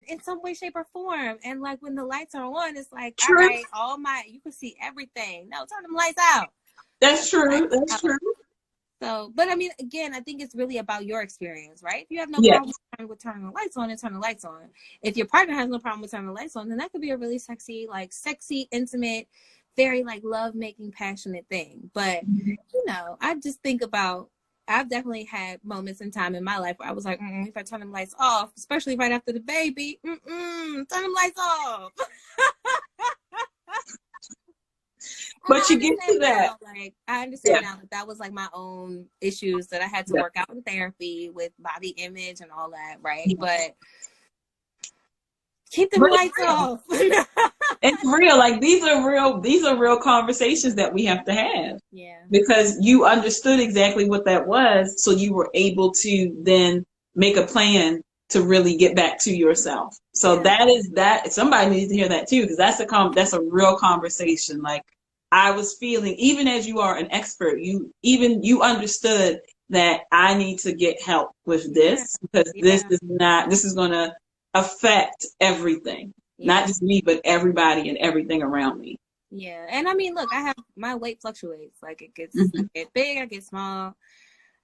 in some way, shape, or form. And like when the lights are on, it's like, True. all right, you can see everything. No, turn them lights out. That's true. That's true. So, but I mean, again, I think it's really about your experience, right? If you have no Yes. problem with turning the lights on, and turn the lights on. If your partner has no problem with turning the lights on, then that could be a really sexy, intimate, very like love-making, passionate thing. But, you know, I just think about, I've definitely had moments in time in my life where I was like, if I turn them lights off, especially right after the baby, turn them lights off. But you get to that. Now, like, I understand now that was like my own issues that I had to work out in therapy with body image and all that, right? But keep the lights off. It's real. Like these are real conversations that we have to have. Yeah. Because you understood exactly what that was, so you were able to then make a plan to really get back to yourself. So that somebody needs to hear that too, because that's a real conversation. Like I was feeling, even as you are an expert, you understood that I need to get help with this because this is going to affect everything, not just me, but everybody and everything around me. Yeah. And I mean, look, my weight fluctuates. Like it gets I get big, I get small,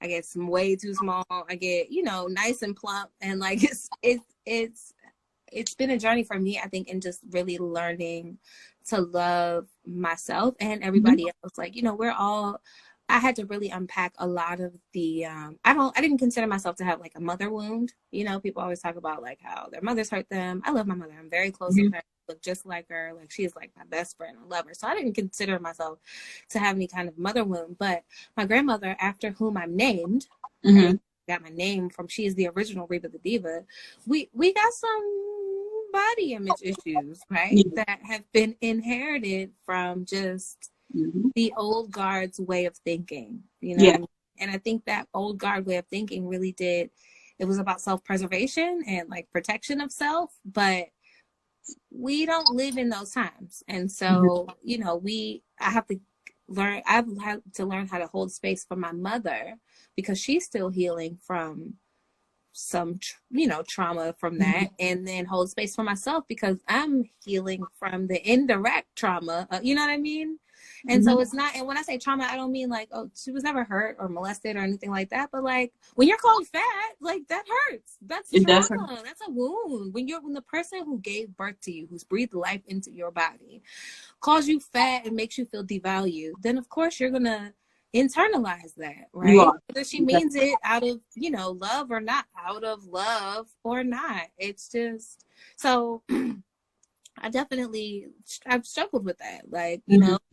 I get some way too small, I get, nice and plump. And like, it's been a journey for me, I think, in just really learning to love myself and everybody else. Like, I had to really unpack a lot of the, I didn't consider myself to have like a mother wound. People always talk about like how their mothers hurt them. I love my mother. I'm very close with her. I look just like her. Like she is like my best friend. I love her. So I didn't consider myself to have any kind of mother wound, but my grandmother, after whom I'm named, got my name from, she is the original Reba the Diva. We got some body image issues, right? That have been inherited from just the old guard's way of thinking, And I think that old guard way of thinking really it was about self-preservation and like protection of self, but we don't live in those times. And so, I've had to learn how to hold space for my mother because she's still healing from some, trauma from that, and then hold space for myself because I'm healing from the indirect trauma. You know what I mean? And so it's not, and when I say trauma, I don't mean like, oh, she was never hurt or molested or anything like that. But like when you're called fat, like that hurts. That's trauma. That's a wound. When the person who gave birth to you, who's breathed life into your body, calls you fat and makes you feel devalued, then of course you're going to internalize that, right? Whether she means it out of, love or not, out of love or not. It's just, so I've struggled with that. Like,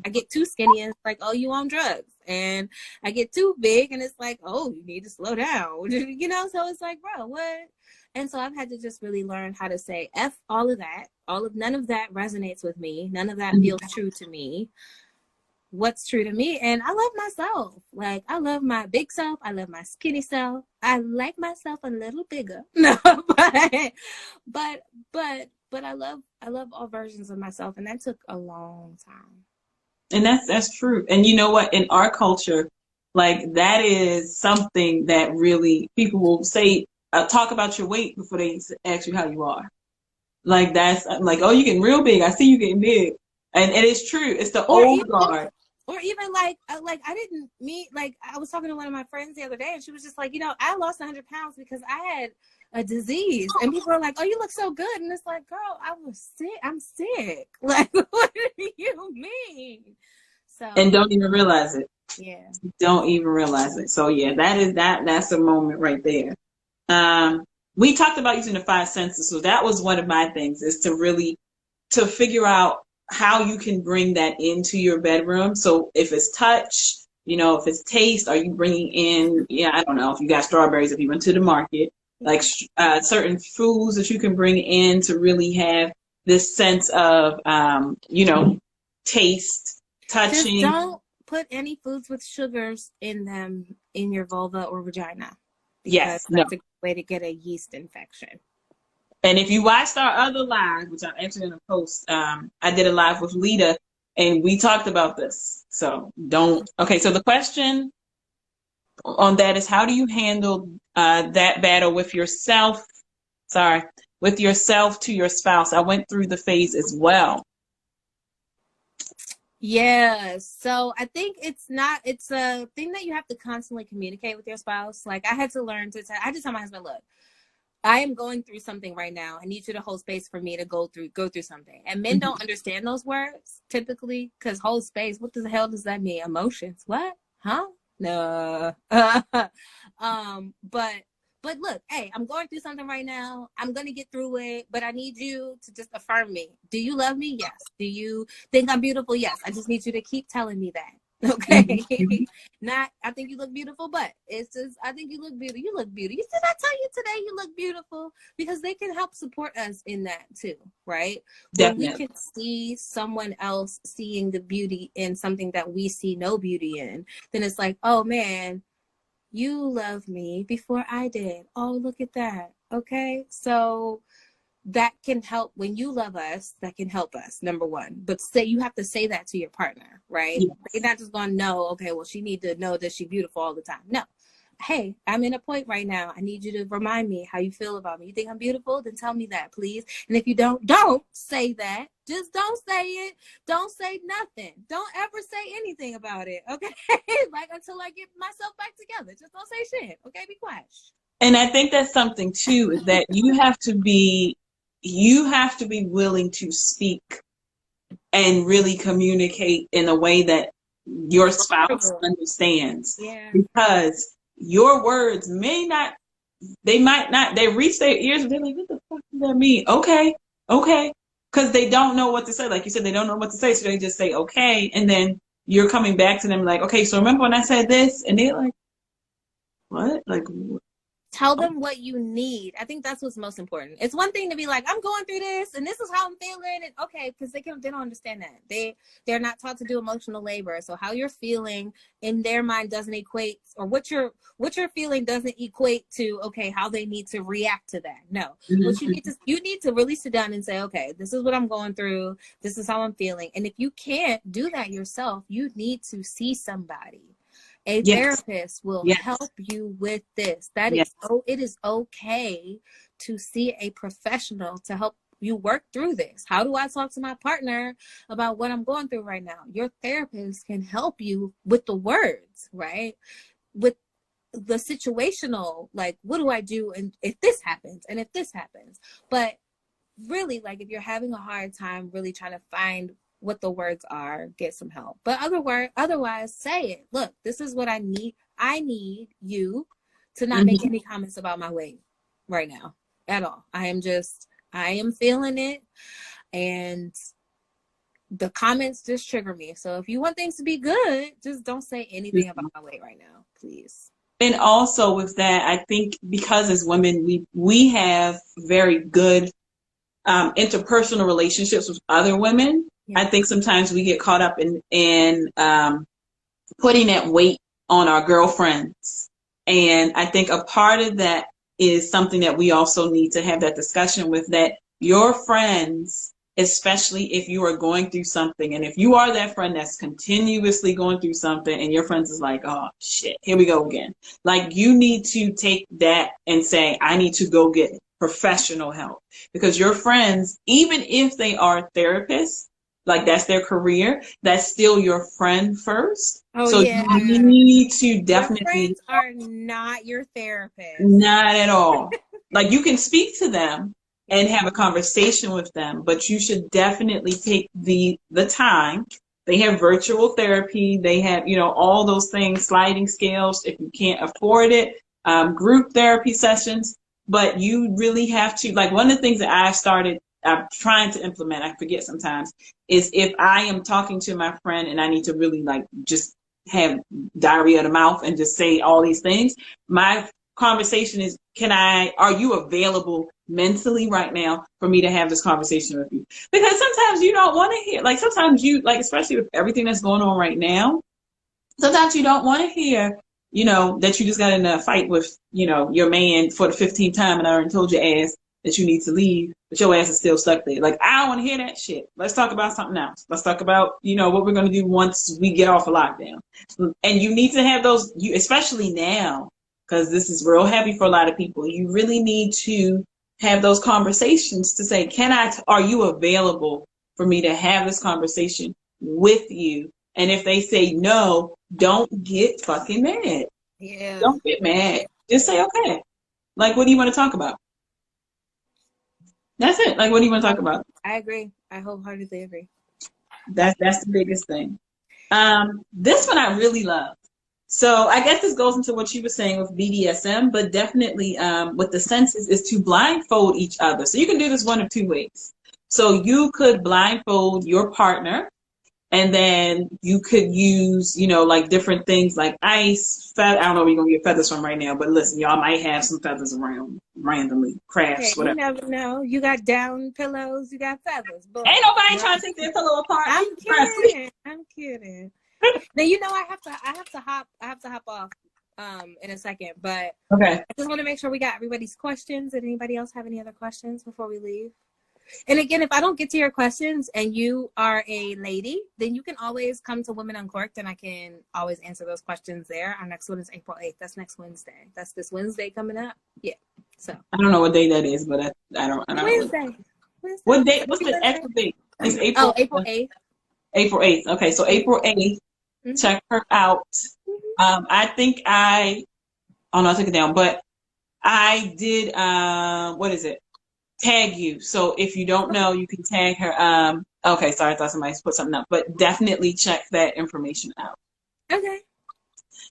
I get too skinny and it's like, oh, you on drugs. And I get too big and it's like, oh, you need to slow down. So it's like, bro, what? And so I've had to just really learn how to say, F all of that. None of that resonates with me. None of that feels true to me. What's true to me? And I love myself. Like, I love my big self. I love my skinny self. I like myself a little bigger. No, but I love all versions of myself, and that took a long time. And that's true. And you know what? In our culture, like that is something that really people will say, talk about your weight before they ask you how you are. Like that's like, oh, you're getting real big. I see you getting big. And it is true. It's the old guard. Or even like I didn't meet, like I was talking to one of my friends the other day and she was just like, I lost 100 pounds because I had a disease. And people are like, oh, you look so good. And it's like, girl, I was sick. I'm sick. Like, what do you mean? So, and don't even realize it. Yeah. Don't even realize it. So yeah, that's a moment right there. We talked about using the 5 senses. So that was one of my things, is to figure out how you can bring that into your bedroom. So if it's touch, if it's taste, are you bringing in, I don't know if you got strawberries, if you went to the market, like certain foods that you can bring in to really have this sense of, taste, touching. Just don't put any foods with sugars in them in your vulva or vagina. Yes. That's a good way to get a yeast infection. And if you watched our other live, which I'm actually going to post, I did a live with Lita, and we talked about this. So don't. Okay, so the question on that is, how do you handle that battle with yourself sorry, with yourself to your spouse. I went through the phase as well. Yeah. So I think it's a thing that you have to constantly communicate with your spouse. Like I had to learn to I just tell my husband, look, I am going through something right now. I need you to hold space for me to go through something. And men don't understand those words typically, because hold space, what the hell does that mean? Emotions. What? Huh? No. But look, hey, I'm going through something right now. I'm going to get through it, but I need you to just affirm me. Do you love me? Yes. Do you think I'm beautiful? Yes. I just need you to keep telling me that. Okay. Not, I think you look beautiful, but it's just, I think you look beautiful. You look beautiful. Did I tell you today you look beautiful? Because they can help support us in that too, right? Definitely. When we can see someone else seeing the beauty in something that we see no beauty in, then it's like, oh man, you love me before I did. Oh, look at that. Okay. So that can help when you love us. That can help us, number one. But you have to say that to your partner, right? Yes. They're not just going to know, okay, well, she need to know that she's beautiful all the time. No. Hey, I'm in a point right now. I need you to remind me how you feel about me. You think I'm beautiful? Then tell me that, please. And if you don't say that. Just don't say it. Don't say nothing. Don't ever say anything about it, okay? Like until I get myself back together. Just don't say shit, okay? Be quiet. And I think that's something too, is that you have to be willing to speak and really communicate in a way that your spouse understands. Yeah. Because your words they reach their ears, but they're like, what the fuck does that mean? Okay. Because they don't know what to say. Like you said, they don't know what to say. So they just say, okay. And then you're coming back to them like, okay, so remember when I said this? And they're like, what? Like, tell them what you need. I think that's what's most important. It's one thing to be like, I'm going through this and this is how I'm feeling. And okay, because they don't understand that. They're not taught to do emotional labor. So how you're feeling in their mind doesn't equate, or what you're feeling doesn't equate to, okay, how they need to react to that. No. What you need to really sit down and say, okay, this is what I'm going through. This is how I'm feeling. And if you can't do that yourself, you need to see somebody. A therapist will help you with this. That is, it is okay to see a professional to help you work through this. How do I talk to my partner about what I'm going through right now? Your therapist can help you with the words, right? With the situational, like, what do I do and if this happens and if this happens? But really, like, if you're having a hard time really trying to find what the words are, get some help. But otherwise, say it. Look, this is what I need. I need you to not make any comments about my weight right now at all. I am feeling it, and the comments just trigger me. So if you want things to be good, just don't say anything about my weight right now, please. And also with that, I think because as women, we have very good interpersonal relationships with other women. I think sometimes we get caught up in putting that weight on our girlfriends. And I think a part of that is something that we also need to have that discussion with, that your friends, especially if you are going through something, and if you are that friend that's continuously going through something and your friends is like, oh shit, here we go again. Like, you need to take that and say, I need to go get professional help, because your friends, even if they are therapists, like that's their career, that's still your friend first. So you need to definitely. Your friends are not your therapist. Not at all. Like, you can speak to them and have a conversation with them, but you should definitely take the time. They have virtual therapy. They have, all those things, sliding scales if you can't afford it, group therapy sessions. But you really have to, like, one of the things that I'm trying to implement, I forget sometimes, is if I am talking to my friend and I need to really, like, just have diarrhea of the mouth and just say all these things, my conversation is, are you available mentally right now for me to have this conversation with you? Because sometimes you don't want to hear, like, sometimes you, like, especially with everything that's going on right now, sometimes you don't want to hear, that you just got in a fight with, your man for the 15th time and I already told your ass that you need to leave, but your ass is still stuck there. Like, I don't want to hear that shit. Let's talk about something else. Let's talk about, what we're going to do once we get off a lockdown. And you need to have those, especially now, because this is real heavy for a lot of people. You really need to have those conversations to say, are you available for me to have this conversation with you? And if they say no, don't get fucking mad. Yeah. Don't get mad. Just say, okay. Like, what do you want to talk about? That's it. Like, what do you want to talk about? I agree. I wholeheartedly agree. That's the biggest thing. This one I really love. So I guess this goes into what you were saying with BDSM, but definitely with the senses is to blindfold each other. So you can do this one of two ways. So you could blindfold your partner, and then you could use, like different things like ice, I don't know where you're going to get feathers from right now, but listen, y'all might have some feathers around randomly, crafts, whatever. You never know. You got down pillows, you got feathers. Boom. Ain't nobody trying to take their pillow apart. I'm kidding. Now, I have to hop off in a second, but okay. I just want to make sure we got everybody's questions. Did anybody else have any other questions before we leave? And again, if I don't get to your questions and you are a lady, then you can always come to Women Uncorked and I can always answer those questions there. Our next one is April 8th. That's next Wednesday. That's this Wednesday coming up. Yeah. So I don't know what day that is, but I don't Wednesday. What day? What's the actual date? It's April. Oh, April 8th. April 8th. Okay, so April 8th. Mm-hmm. Check her out. Mm-hmm. I think I took it down, but I did, what is it? Tag you. So if you don't know, you can tag her. Okay, sorry, I thought somebody put something up, but definitely check that information out. Okay.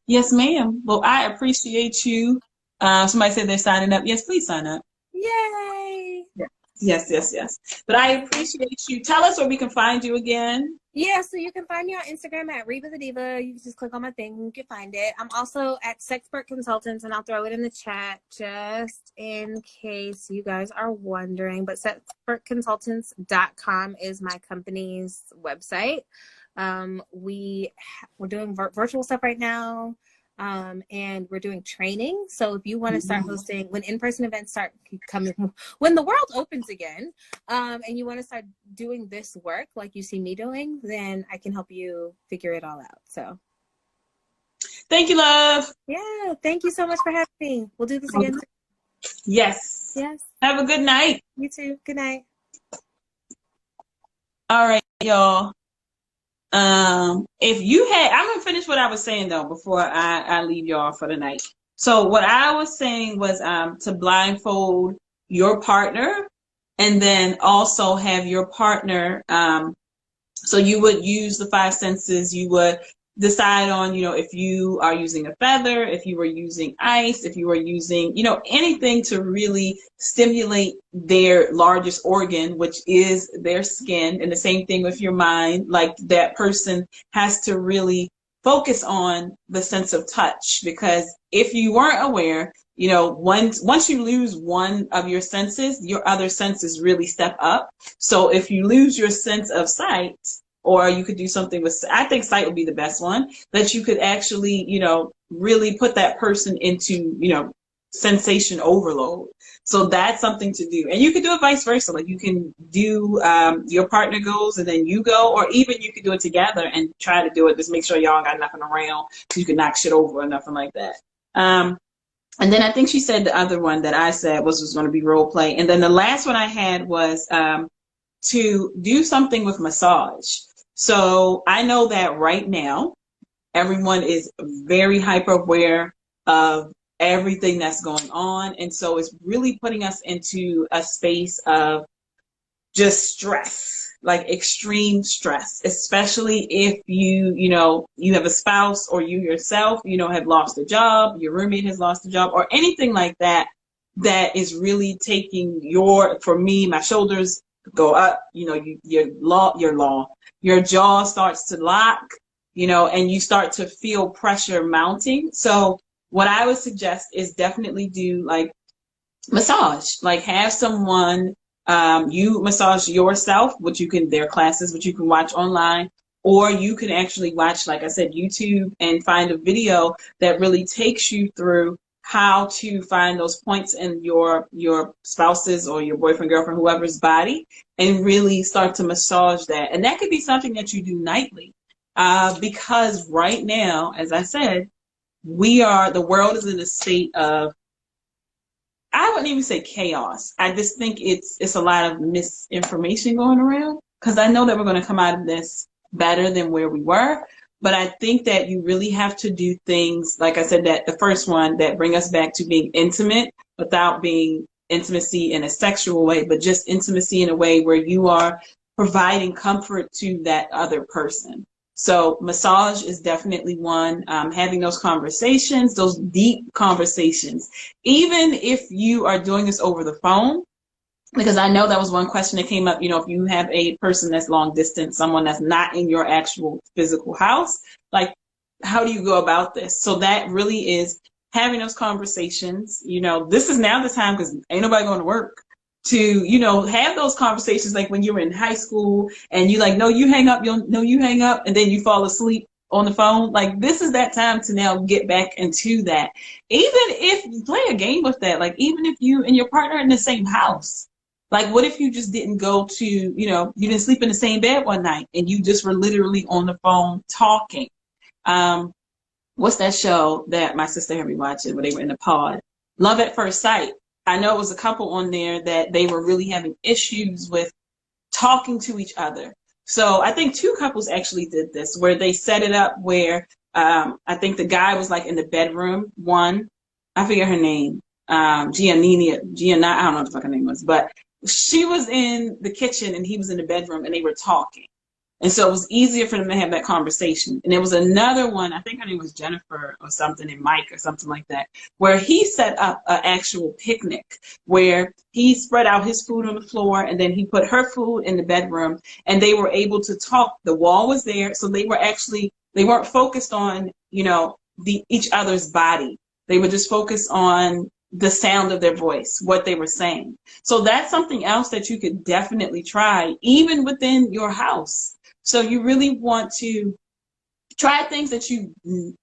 Yes, ma'am. Well, I appreciate you. Somebody said they're signing up. Yes, please sign up. Yay. Yes. But I appreciate you. Tell us where we can find you again. Yeah, so you can find me on Instagram at Reba The Diva. You can just click on my thing and you can find it. I'm also at Sexpert Consultants, and I'll throw it in the chat just in case you guys are wondering. But sexpertconsultants.com is my company's website. We're doing virtual stuff right now. And we're doing training. So if you want to start hosting when in-person events start coming, when the world opens again, and you want to start doing this work like you see me doing, then I can help you figure it all out. So thank you, love. Yeah, thank you so much for having me. We'll do this again. Yes. Have a good night. You too. Good night. All right, y'all. If you had, I'm gonna finish what I was saying though before I leave y'all for the night. So what I was saying was to blindfold your partner, and then also have your partner. So you would use the five senses. You would decide on, if you are using a feather, if you were using ice, if you were using, anything to really stimulate their largest organ, which is their skin. And the same thing with your mind, like that person has to really focus on the sense of touch, because if you weren't aware, once you lose one of your senses, your other senses really step up. So if you lose your sense of sight, or you could do something with, I think sight would be the best one, that you could actually, really put that person into, sensation overload. So that's something to do. And you could do it vice versa. Like you can do, your partner goes and then you go, or even you could do it together and try to do it. Just make sure y'all got nothing around so you can knock shit over or nothing like that. And then I think she said the other one that I said was going to be role play. And then the last one I had was, to do something with massage. So I know that right now, everyone is very hyper aware of everything that's going on. And so it's really putting us into a space of just stress, like extreme stress, especially if you have a spouse, or you yourself, have lost a job, your roommate has lost a job, or anything like that, that is really taking for me, my shoulders go up, your jaw starts to lock, and you start to feel pressure mounting. So what I would suggest is definitely do like massage, like have someone, you massage yourself, there are classes which you can watch online, or you can actually watch, like I said, YouTube, and find a video that really takes you through how to find those points in your spouse's or your boyfriend, girlfriend, whoever's body, and really start to massage that. And that could be something that you do nightly, because right now, as I said, the world is in a state of I wouldn't even say chaos. I just think it's a lot of misinformation going around, because I know that we're going to come out of this better than where we were. But I think that you really have to do things, like I said, that the first one, that bring us back to being intimate without being intimacy in a sexual way, but just intimacy in a way where you are providing comfort to that other person. So massage is definitely one. Having those conversations, those deep conversations, even if you are doing this over the phone, because I know that was one question that came up, if you have a person that's long distance, someone that's not in your actual physical house, like, how do you go about this? So that really is having those conversations. This is now the time, because ain't nobody going to work, to, have those conversations, like when you were in high school and you like, no, you hang up, you hang up, and then you fall asleep on the phone. Like, this is that time to now get back into that. Even if you play a game with that, like, even if you and your partner are in the same house, like, what if you just didn't go to, you didn't sleep in the same bed one night and you just were literally on the phone talking? What's that show that my sister had me watching where they were in the pod? Love at First Sight. I know it was a couple on there that they were really having issues with talking to each other. So I think two couples actually did this, where they set it up where I think the guy was like in the bedroom. One, I forget her name, Gianna, I don't know what the fuck her name was, but she was in the kitchen and he was in the bedroom and they were talking. And so it was easier for them to have that conversation. And there was another one, I think her name was Jennifer or something, and Mike or something like that, where he set up an actual picnic where he spread out his food on the floor and then he put her food in the bedroom and they were able to talk. The wall was there. So they weren't focused on, each other's body. They were just focused on the sound of their voice, what they were saying. So that's something else that you could definitely try, even within your house. So you really want to try things that you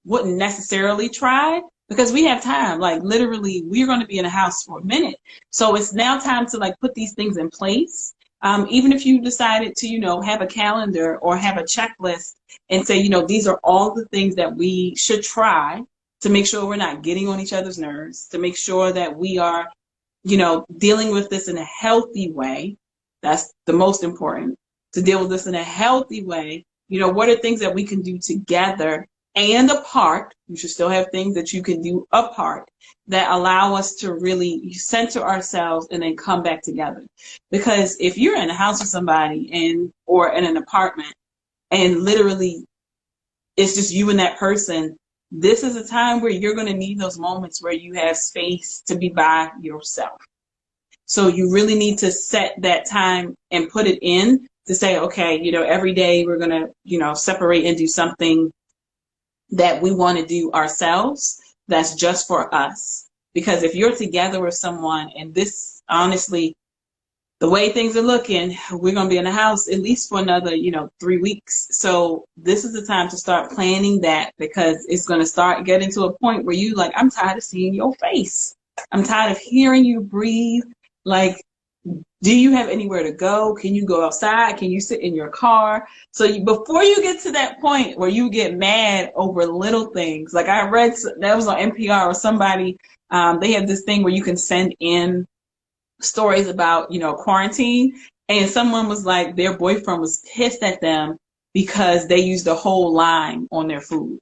wouldn't necessarily try, because we have time. Like, literally, we're going to be in a house for a minute. So it's now time to, like, put these things in place. Even if you decided to, have a calendar or have a checklist and say, these are all the things that we should try to make sure we're not getting on each other's nerves, to make sure that we are, dealing with this in a healthy way. That's the most important, to deal with this in a healthy way. What are things that we can do together and apart? You should still have things that you can do apart that allow us to really center ourselves and then come back together. Because if you're in a house with somebody or in an apartment and literally it's just you and that person, this is a time where you're going to need those moments where you have space to be by yourself. So you really need to set that time and put it in to say, okay, every day we're going to, separate and do something that we want to do ourselves that's just for us. Because if you're together with someone, and this, honestly, the way things are looking, we're going to be in the house at least for another, 3 weeks. So this is the time to start planning that, because it's going to start getting to a point where you like, I'm tired of seeing your face. I'm tired of hearing you breathe. Like, do you have anywhere to go? Can you go outside? Can you sit in your car? So before you get to that point where you get mad over little things, like I read, that was on NPR or somebody, they have this thing where you can send in stories about, quarantine. And someone was like, their boyfriend was pissed at them because they used a whole lime on their food.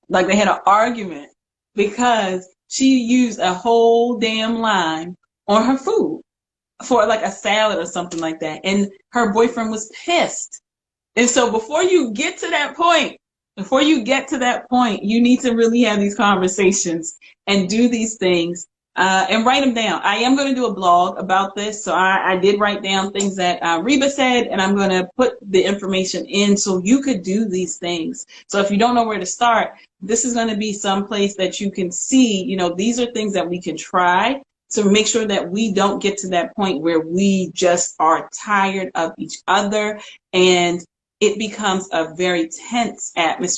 Like, they had an argument because she used a whole damn lime on her food for like a salad or something like that. And her boyfriend was pissed. And so before you get to that point, you need to really have these conversations and do these things and write them down. I am going to do a blog about this. So I did write down things that Reba said, and I'm going to put the information in so you could do these things. So if you don't know where to start, this is going to be some place that you can see, these are things that we can try to make sure that we don't get to that point where we just are tired of each other and it becomes a very tense atmosphere.